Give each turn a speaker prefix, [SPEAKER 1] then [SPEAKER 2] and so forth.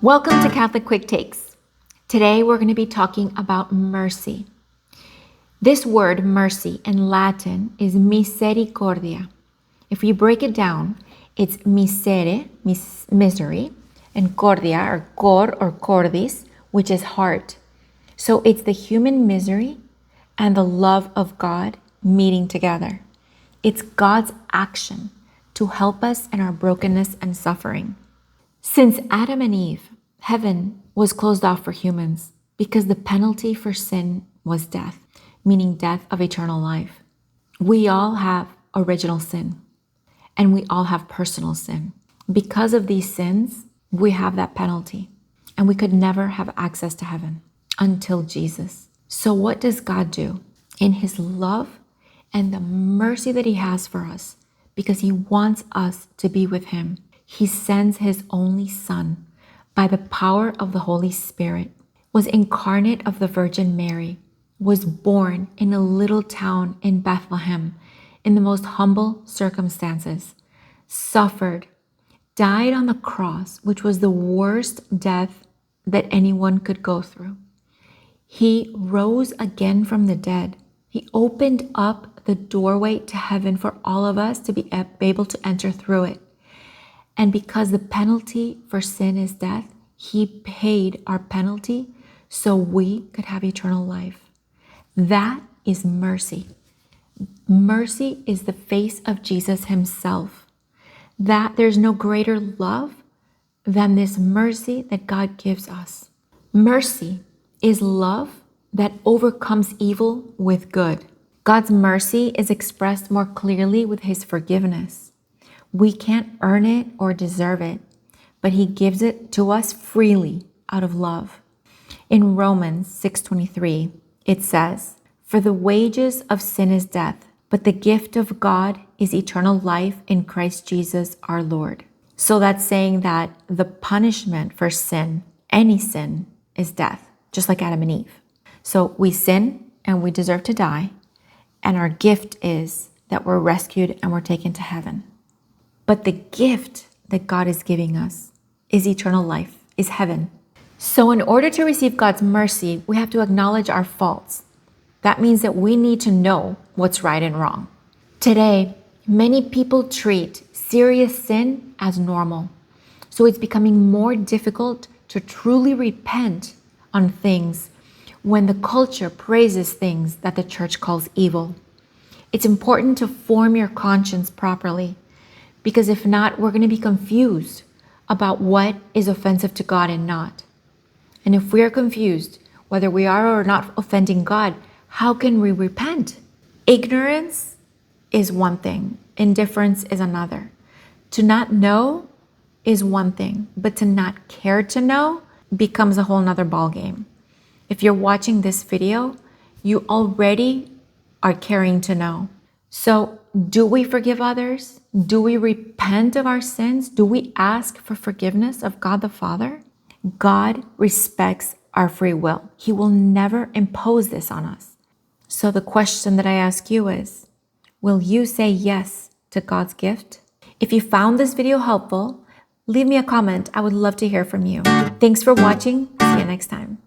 [SPEAKER 1] Welcome to Catholic Quick Takes. Today we're going to be talking about mercy. This word mercy in Latin is misericordia. If you break it down, it's misere, misery, and cordia or cor or cordis, which is heart. So it's the human misery and the love of God meeting together. It's God's action to help us in our brokenness and suffering. Since Adam and Eve, heaven was closed off for humans because the penalty for sin was death, meaning death of eternal life. We all have original sin and we all have personal sin. Because of these sins, we have that penalty and we could never have access to heaven until Jesus. So what does God do? In his love and the mercy that he has for us, because he wants us to be with him, he sends his only Son by the power of the Holy Spirit, was incarnate of the Virgin Mary, was born in a little town in Bethlehem in the most humble circumstances, suffered, died on the cross, which was the worst death that anyone could go through. He rose again from the dead. He opened up the doorway to heaven for all of us to be able to enter through it. And because the penalty for sin is death, he paid our penalty so we could have eternal life. That is mercy. Mercy is the face of Jesus himself. That there's no greater love than this mercy that God gives us. Mercy is love that overcomes evil with good. God's mercy is expressed more clearly with his forgiveness. We can't earn it or deserve it, but he gives it to us freely out of love. In Romans 6:23, it says, "For the wages of sin is death, but the gift of God is eternal life in Christ Jesus our Lord." So that's saying that the punishment for sin, any sin, is death, just like Adam and Eve. So we sin and we deserve to die, and our gift is that we're rescued and we're taken to heaven. But the gift that God is giving us is eternal life, is heaven. So in order to receive God's mercy, we have to acknowledge our faults. That means that we need to know what's right and wrong. Today, many people treat serious sin as normal. So it's becoming more difficult to truly repent on things when the culture praises things that the church calls evil. It's important to form your conscience properly, because if not, we're going to be confused about what is offensive to God and not. And if we are confused whether we are or not offending God, how can we repent? Ignorance is one thing. Indifference is another. To not know is one thing, but to not care to know becomes a whole nother ballgame. If you're watching this video, you already are caring to know. So do we forgive others? Do we repent of our sins? Do we ask for forgiveness of God the Father? God respects our free will. He will never impose this on us. So the question that I ask you is, will you say yes to God's gift? If you found this video helpful, leave me a comment. I would love to hear from you. Thanks for watching. See you next time.